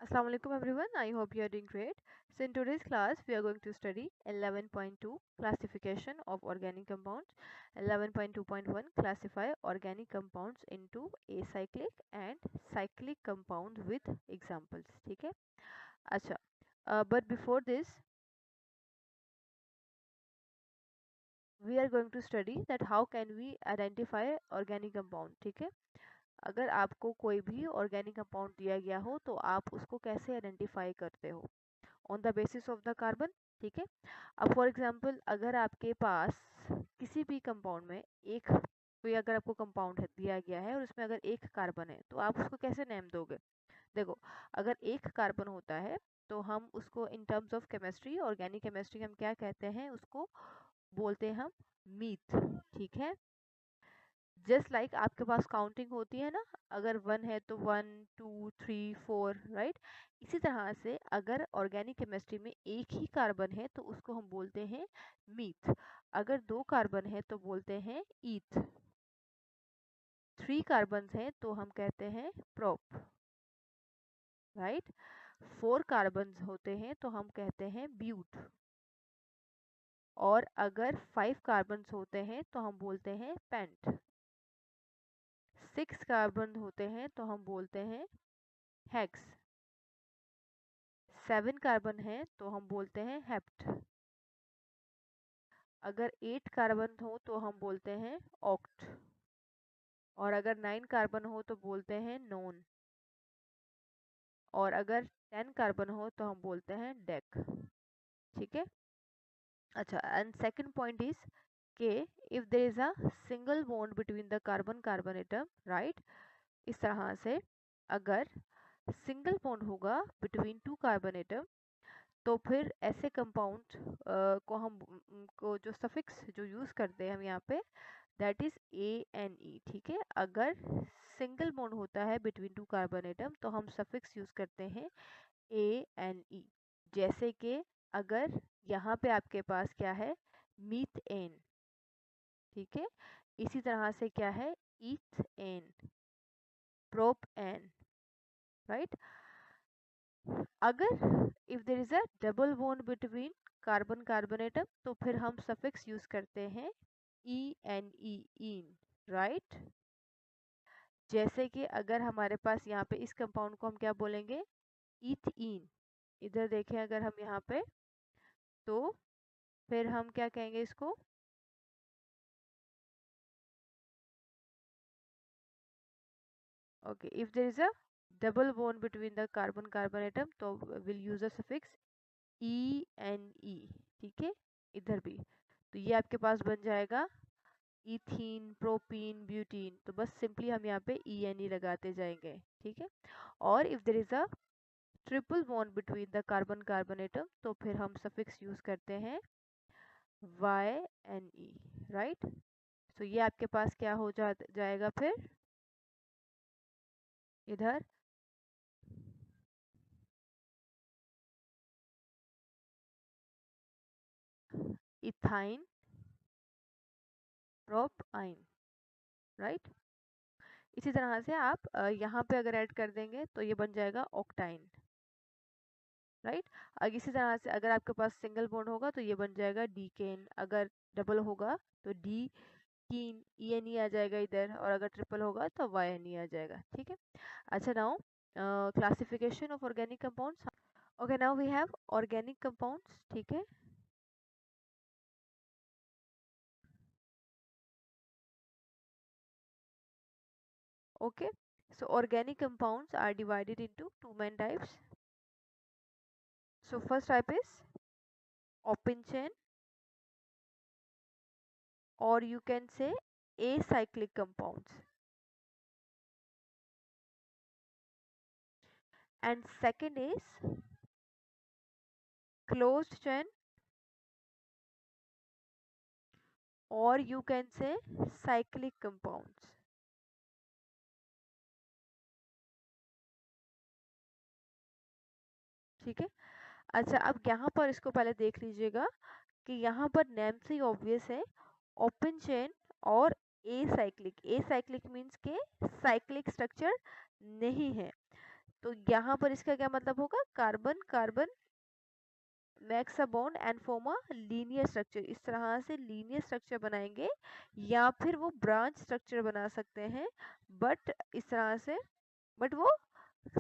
Assalamu alaikum everyone. I hope you are doing great. So in today's class we are going to study 11.2 classification of organic compounds. 11.2.1 classify organic compounds into acyclic and cyclic compounds with examples. ठीक है? अच्छा. But before this we are going to study that how can we identify organic compound. ठीक है? अगर आपको कोई भी organic compound दिया गया हो तो आप उसको कैसे आइडेंटिफाई करते हो on the basis of the carbon. ठीक है. अब फॉर एग्जांपल अगर आपके पास किसी भी कंपाउंड में एक कोई अगर आपको कंपाउंड है दिया गया है और उसमें अगर एक कार्बन है तो आप उसको कैसे नेम दोगे. देखो, अगर एक कार्बन होता है तो हम उसको in terms of chemistry, organic chemistry हम क्या कहते हैं, उसको बोलते हैं हम मीथ. ठीक है. जस्ट लाइक आपके पास काउंटिंग होती है ना, अगर 1 है तो 1 2 3 4, राइट. इसी तरह से अगर ऑर्गेनिक केमिस्ट्री में एक ही कार्बन है तो उसको हम बोलते हैं मीथ. अगर 2 कार्बन है तो बोलते हैं ईथ. 3 कार्बन है तो हम कहते हैं प्रोप, राइट. 4 कार्बन होते हैं तो हम कहते हैं ब्यूट. और अगर 5 कार्बन होते हैं तो हम बोलते हैं पेंट. 6 कार्बन होते हैं तो हम बोलते हैं हेक्स. 7 कार्बन है तो हम बोलते हैं हेप्ट. अगर 8 कार्बन हो तो हम बोलते हैं ऑक्ट. और अगर 9 कार्बन हो तो बोलते हैं नोन. और अगर 10 कार्बन हो तो हम बोलते हैं डेक. ठीक है. अच्छा, एंड सेकंड पॉइंट इज के if there is a single bond between the carbon carbon atom, right. इस तरह से अगर सिंगल बॉन्ड होगा बिटवीन टू कार्बन एटम तो फिर ऐसे कंपाउंड को हम को जो सफिक्स जो यूज करते हैं हम यहाँ पे, that is A N E. ठीक है. अगर सिंगल बॉन्ड होता है बिटवीन टू कार्बन एटम तो हम सफिक्स यूज करते हैं ए एन ई. जैसे कि अगर यहाँ पे आपके पास क्या है, मीथ एन. ठीक है. इसी तरह से क्या है, ethane, propane, right. अगर if there is a double bond between carbon carbon atom तो फिर हम सफिक्स यूज करते हैं ई एन ई, इन, राइट. जैसे कि अगर हमारे पास यहाँ पे इस कंपाउंड को हम क्या बोलेंगे, ईथीन. इधर देखें अगर हम यहाँ पे तो फिर हम क्या कहेंगे इसको, okay. If there is a double bond between the carbon carbon atom तो will use a suffix E N E. ठीक है. इधर भी तो ये आपके पास बन जाएगा इथीन, प्रोपीन, ब्यूटीन. तो बस सिंपली हम यहाँ पे ई एन ई लगाते जाएंगे. ठीक है. और if there is a triple bond between the carbon carbon atom तो फिर हम सफिक्स यूज करते हैं वाई एन ई, राइट. तो ये आपके पास क्या हो जाएगा फिर इधर इथाइन, प्रोप आइन, राइट. इसी तरह से आप यहाँ पे अगर ऐड कर देंगे तो ये बन जाएगा ऑक्टाइन, राइट. अगर इसी तरह से अगर आपके पास सिंगल बॉन्ड होगा तो ये बन जाएगा डीकेन. अगर डबल होगा तो डी कीन, ई एन ई आ जाएगा इधर. और अगर ट्रिपल होगा तो वाई एन ई आ जाएगा. ठीक है. अच्छा, now classification of organic compounds. Okay, now we have organic compounds. ठीक है. Okay, so organic compounds are divided into two main types. So first type is open chain, or you can say acyclic compounds. And second is closed chain, or you can say cyclic compounds. ठीक है. अच्छा, अब यहाँ पर इसको पहले देख लीजिएगा कि यहाँ पर नेम से ही ऑब्वियस है, ओपन चेन और a cyclic. A cyclic means के साइक्लिक स्ट्रक्चर नहीं है. तो यहाँ पर इसका क्या मतलब होगा, carbon carbon max a bond and form a linear structure. इस तरह से लीनियर स्ट्रक्चर बनाएंगे, या फिर वो ब्रांच स्ट्रक्चर बना सकते हैं, बट इस तरह से, बट वो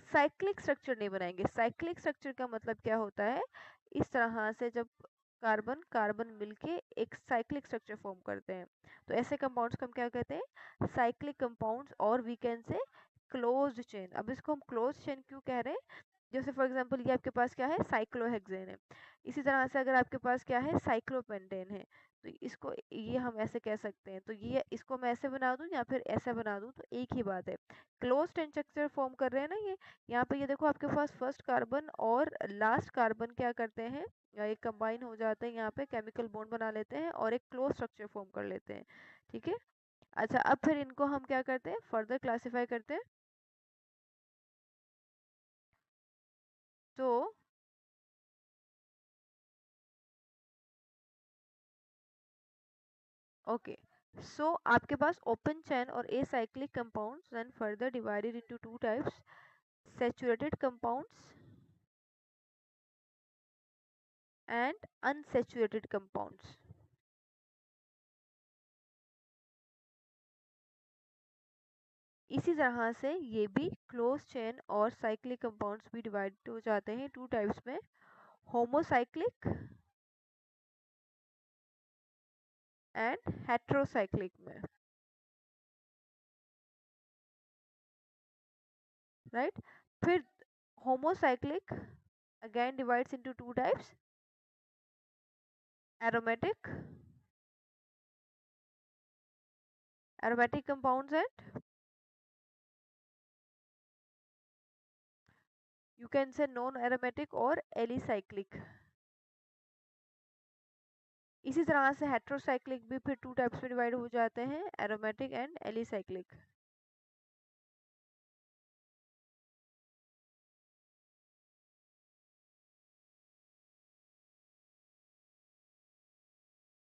साइक्लिक स्ट्रक्चर नहीं बनाएंगे। साइक्लिक स्ट्रक्चर का मतलब क्या होता है, इस तरह से जब कार्बन कार्बन मिलके एक साइक्लिक स्ट्रक्चर फॉर्म करते हैं, तो ऐसे कंपाउंड्स को हम क्या कहते हैं, साइक्लिक कंपाउंड्स, और we can say closed chain. अब इसको हम क्लोज्ड चेन क्यों कह रहे हैं, जैसे फॉर एग्जांपल ये आपके पास क्या है, साइक्लोहेक्सेन है। इसी तरह से अगर आपके पास क्या है, साइक्लोपेंटेन है, तो इसको ये हम ऐसे कह सकते हैं। तो ये इसको मैं ऐसे बना दूं या फिर ऐसा बना दूं, तो एक ही बात है, क्लोज चेन स्ट्रक्चर फॉर्म कर रहे हैं ना ये। यहाँ पे ये देखो आपके पास फर्स्ट कार्बन और लास्ट कार्बन क्या करते हैं, एक कंबाइन हो जाते हैं, यहाँ पे केमिकल बॉन्ड बना लेते हैं और एक क्लोज स्ट्रक्चर फॉर्म कर लेते हैं, ठीक है। अच्छा, अब फिर इनको हम क्या करते हैं, फर्दर क्लासीफाई करते हैं। तो ओके, सो आपके पास ओपन चैन और acyclic compounds then further divided into two types, saturated compounds and unsaturated compounds. इसी तरह से ये भी क्लोज चेन और साइक्लिक कंपाउंड्स भी डिवाइड हो जाते हैं टू टाइप्स में, होमोसाइक्लिक एंड हेट्रोसाइक्लिक में, राइट। फिर homocyclic again divides into two types, aromatic aromatic compounds and you can say non aromatic और एलिसाइक्लिक। इसी तरह से हेट्रोसाइक्लिक भी फिर टू टाइप्स में डिवाइड हो जाते हैं, एरोमेटिक एंड एलिसाइक्लिक।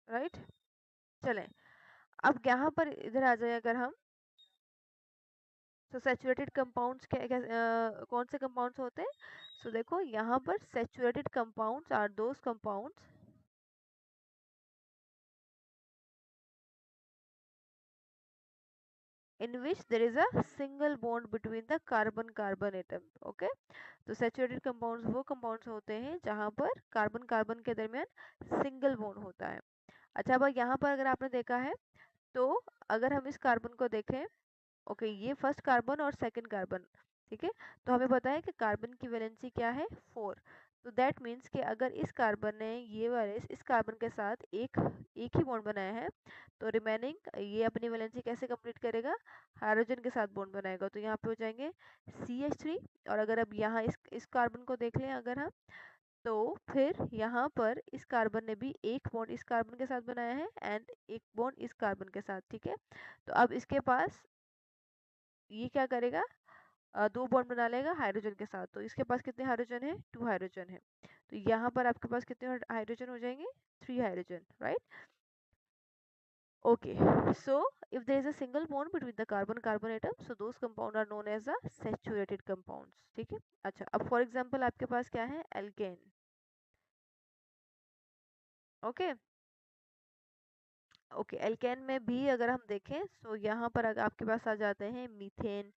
राइट, चलें, अब यहाँ पर इधर आ जाए अगर हम, तो सैचुरेटेड कंपाउंड्स कौन से कंपाउंड्स होते हैं। सो देखो यहाँ पर saturated compounds are those compounds in which there is a single bond between the carbon carbon atom, okay। तो सैचुरेटेड कंपाउंड्स वो कंपाउंड्स होते हैं जहाँ पर कार्बन कार्बन के दरमियान सिंगल बॉन्ड होता है। अच्छा, अब यहाँ पर अगर आपने देखा है, तो अगर हम इस कार्बन को देखें, ओके, ये फर्स्ट कार्बन और सेकंड कार्बन, ठीक है। तो हमें पता है कि कार्बन की वैलेंसी क्या है, 4। तो दैट मीन्स कि अगर इस कार्बन ने ये वाले इस कार्बन के साथ एक एक ही बॉन्ड बनाया है, तो रिमेनिंग ये अपनी वैलेंसी कैसे कंप्लीट करेगा, हाइड्रोजन के साथ बॉन्ड बनाएगा। तो यहाँ पे हो जाएंगे CH3। और अगर अब यहाँ इस कार्बन को देख लें अगर हम, तो फिर यहाँ पर इस कार्बन ने भी एक बॉन्ड इस कार्बन के साथ बनाया है एंड एक बॉन्ड इस कार्बन के साथ, ठीक है। तो अब इसके पास ये क्या करेगा, दो बॉन्ड बना लेगा हाइड्रोजन के साथ। तो इसके पास कितने हाइड्रोजन है, 2 हाइड्रोजन है। तो यहाँ पर आपके पास कितने हाइड्रोजन हो जाएंगे, 3 hydrogen, right. Okay, so if there is a single bond between the carbon carbon atom, so those compound are known as the saturated compounds, ठीक है। अच्छा, अब फॉर एग्जांपल आपके पास क्या है, एल्केन, ओके। ओके, एल्केन में भी अगर हम देखें, सो यहाँ पर आपके पास आ जाते हैं मीथेन,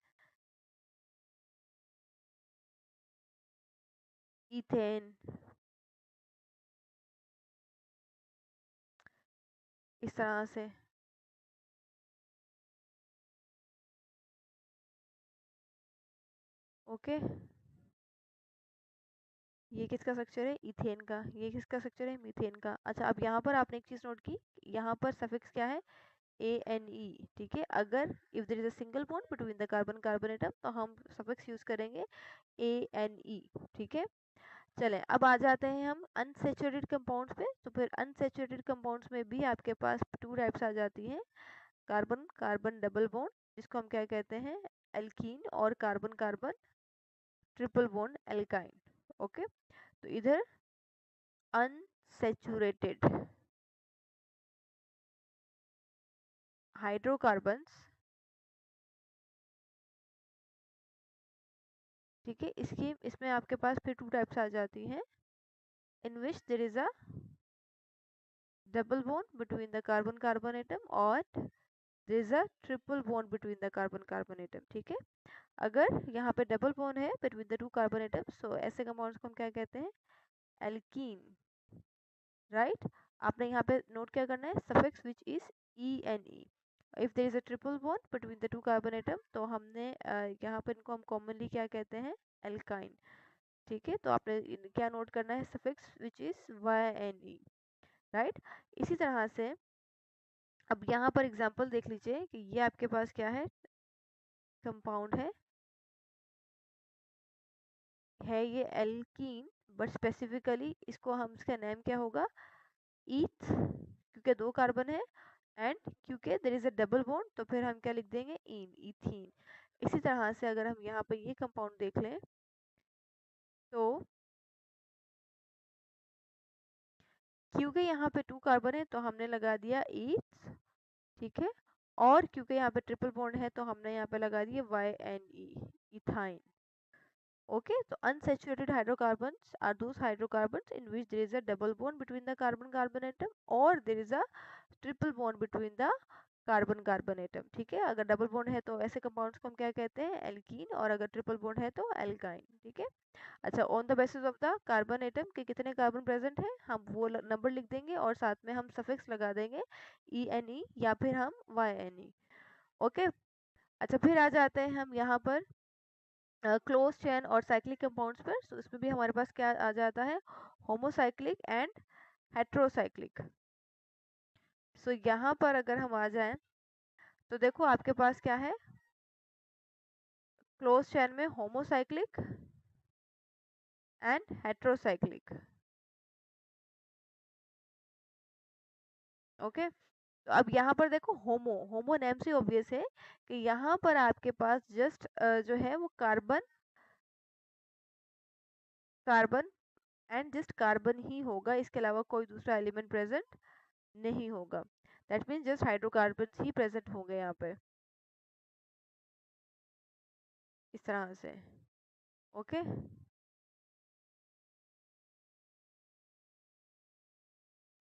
इथेन, इस तरह से, ओके। ये किसका स्ट्रक्चर है, इथेन का। ये किसका स्ट्रक्चर है, मीथेन का। अच्छा, अब यहाँ पर आपने एक चीज नोट की, यहाँ पर सफिक्स क्या है, ANE, ठीक है। अगर if there is a single bond between the carbon carbon atom, तो हम सफिक्स यूज करेंगे ANE, ठीक है। चलें, अब आ जाते हैं हम अनसेचुरेटेड कंपाउंड्स पे। तो फिर अनसेचुरेटेड कंपाउंड्स में भी आपके पास टू टाइप्स आ जाती हैं, कार्बन कार्बन डबल बॉन्ड, जिसको हम क्या कहते हैं, एल्कीन, और carbon carbon triple bond, alkyne, okay. तो इधर अनसैचुरेटेड हाइड्रोकार्बन्स, ठीक है। इसमें आपके पास फिर 2 टाइप्स आ जाती हैं, in which there is a double bond between the carbon carbon atom और there is a triple bond between the carbon carbon atom. ठीक है, अगर यहाँ पे डबल बॉन्ड है बिटवीन द 2 कार्बन एटम्स, तो ऐसे कंपाउंड्स को हम क्या कहते हैं, एल्कीन, राइट। आपने यहाँ पे नोट क्या करना है, suffix which is E N E. If there is a triple bond between the 2 carbon atom, तो हमने यहाँ पे इनको हम कॉमनली क्या कहते हैं, एल्काइन। ठीक है, तो आपने क्या नोट करना है, suffix which is Y N E, right. इसी तरह से अब यहाँ पर एग्जांपल देख लीजिए कि ये आपके पास क्या कंपाउंड है ये एल्कीन, बट स्पेसिफिकली इसको हम, इसका नेम क्या होगा, ईथ, क्योंकि 2 कार्बन है, एंड क्योंकि there is a double bond, तो फिर हम क्या लिख देंगे, इन, इथीन। इसी तरह से अगर हम यहाँ पे ये कंपाउंड देख लें, तो क्योंकि यहाँ पे 2 कार्बन है तो हमने लगा दिया ईथ, ठीक है, और क्योंकि यहाँ पे ट्रिपल बॉन्ड है तो हमने यहाँ पे लगा दिया Y N E, ethyne. Okay, so unsaturated hydrocarbons are those hydrocarbons in which there is a double bond between the carbon-carbon atom or there is a triple bond between the carbon-carbon atom. ठीक है, अगर double bond है तो ऐसे compounds को हम क्या कहते हैं, एल्कीन, और अगर ट्रिपल बॉन्ड है तो एल्काइन। ठीक है, अच्छा, on the basis of the carbon atom के कितने कार्बन प्रेजेंट है, हम वो नंबर लिख देंगे और साथ में हम सफिक्स लगा देंगे ई एन ई या फिर हम वाई एन ई। ओके, अच्छा, फिर आ जाते हैं हम यहाँ पर क्लोज चेन और साइक्लिक कंपाउंड्स पर। तो इसमें भी हमारे पास क्या आ जाता है, होमोसाइक्लिक एंड हेट्रोसाइक्लिक। सो यहाँ पर अगर हम आ जाएं तो देखो आपके पास क्या है, क्लोज चेन में होमोसाइक्लिक एंड हेट्रोसाइक्लिक। ओके, तो अब यहाँ पर देखो, होमो होमो नेम से ऑब्वियस है कि यहाँ पर आपके पास जस्ट जो है वो carbon carbon and just carbon ही होगा, इसके अलावा कोई दूसरा एलिमेंट प्रेजेंट नहीं होगा। दैट मीन्स जस्ट हाइड्रोकार्बन ही प्रेजेंट होंगे यहाँ पे, इस तरह से। ओके,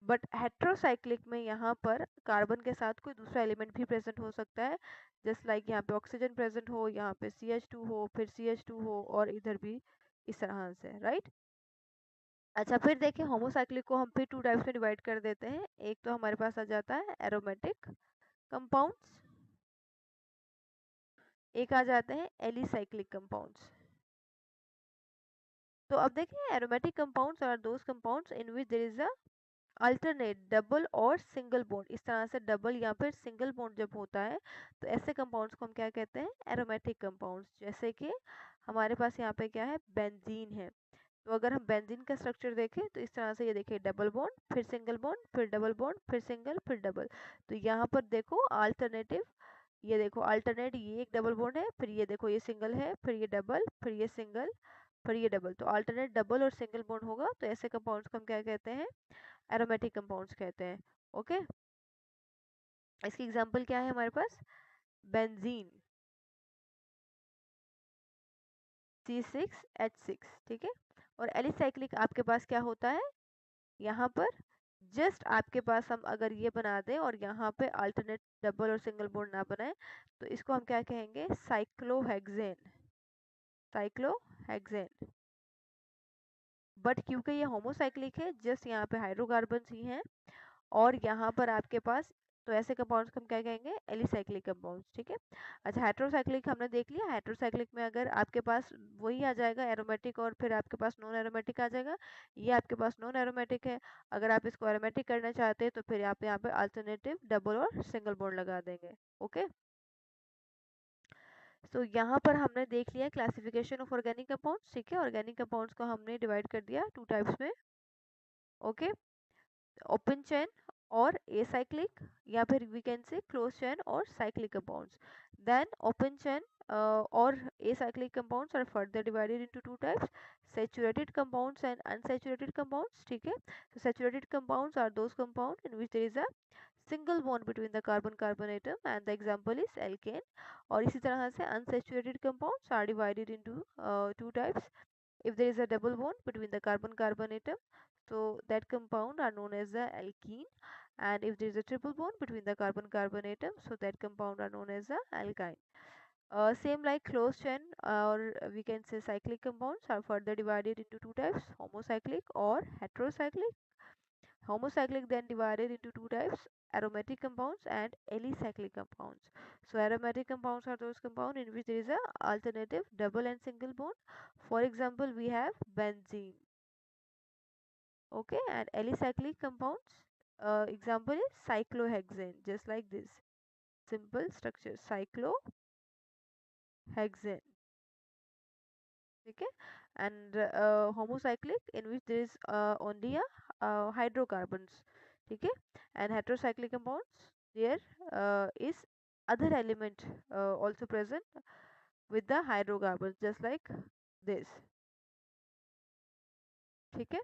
बट हेट्रोसाइक्लिक में यहाँ पर कार्बन के साथ कोई दूसरा एलिमेंट भी प्रेजेंट हो सकता है, जस्ट लाइक यहाँ पे ऑक्सीजन प्रेजेंट हो, यहाँ पे CH2 हो, फिर CH2 हो, और इधर भी इस तरह से, राइट। अच्छा, फिर देखिए होमोसाइक्लिक को हम फिर 2 टाइप्स में डिवाइड कर देते हैं। एक तो हमारे पास आ जाता है एरोमेटिक कंपाउंड्स, एक आ जाते हैं एलिसाइक्लिक कंपाउंड्स। तो अब देखिए, aromatic compounds are those compounds in which there is a alternate double और सिंगल बॉन्ड। इस तरह से डबल या फिर सिंगल बॉन्ड जब होता है तो ऐसे कंपाउंड्स को हम क्या कहते हैं, एरोमेटिक कंपाउंड्स। जैसे कि हमारे पास यहाँ पे क्या है, बेंजीन है। तो अगर हम बेंजीन का स्ट्रक्चर देखें तो इस तरह से ये देखिए, डबल बॉन्ड, फिर सिंगल बॉन्ड, फिर डबल बॉन्ड, फिर सिंगल, फिर डबल। तो यहाँ पर देखो अल्टरनेटिव, ये देखो अल्टरनेट, ये एक डबल बॉन्ड है, फिर ये देखो ये सिंगल है, फिर ये डबल, फिर ये सिंगल, फिर ये डबल। तो अल्टरनेट डबल और सिंगल बॉन्ड होगा, तो ऐसे कंपाउंड्स को हम क्या कहते हैं, एरोमेटिक कंपाउंड्स कहते हैं। ओके, इसकी एग्जांपल क्या है हमारे पास, बेंजीन, C6H6। ठीक है, और एलिसाइक्लिक आपके पास क्या होता है, यहाँ पर जस्ट आपके पास हम अगर ये बना दें और यहाँ पे अल्टरनेट डबल और सिंगल बॉन्ड ना बनाए, तो इसको हम क्या कहेंगे, साइक्लोहेक्सेन, साइक्लोहेक्सेन। बट क्योंकि ये होमोसाइक्लिक है, जस्ट यहाँ पे हाइड्रोकार्बन्स ही हैं, और यहाँ पर आपके पास, तो ऐसे कंपाउंड्स को हम क्या कहेंगे, एलिसाइक्लिक कंपाउंड्स। ठीक है, अच्छा, हेट्रोसाइक्लिक हमने देख लिया। हेट्रोसाइक्लिक में अगर आपके पास वही आ जाएगा एरोमेटिक, और फिर आपके पास नॉन एरोमेटिक आ जाएगा। ये आपके पास नॉन एरोमेटिक है, अगर आप इसको एरोमेटिक करना चाहते हैं तो फिर आप यहाँ पे अल्टरनेटिव डबल और सिंगल बॉन्ड लगा देंगे। ओके, सो यहाँ पर हमने देख लिया क्लासिफिकेशन ऑफ ऑर्गेनिक कंपाउंड्स। ठीक है, ऑर्गेनिक कंपाउंड्स को हमने डिवाइड कर दिया 2 टाइप्स में। ओके, ओपन चेन और एसाइक्लिक, या फिर we can say close chain और cyclic compounds. Then open chain और acyclic compounds are further divided into 2 types, saturated compounds and unsaturated compounds. ठीक है, so saturated compounds are those compounds in which there is a single bond between the carbon carbon atom, and the example is alkane. और इसी तरह से unsaturated compounds are divided into two types. If there is a double bond between the carbon carbon atom, so that compound are known as the alkene, and if there is a triple bond between the carbon carbon atom, so that compound are known as the alkyne. Same like closed chain, or we can say cyclic compounds are further divided into two types, homocyclic or heterocyclic. Homocyclic then divided into two types, aromatic compounds and alicyclic compounds. So aromatic compounds are those compounds in which there is a alternative double and single bond. For example, we have benzene. Okay, and alicyclic compounds, example is cyclohexane, just like this. Simple structure, cyclohexane. Okay, and homocyclic in which there is only a hydrocarbons. Okay, and heterocyclic compounds, there is other element also present with the hydrocarbons, just like this. ठीक है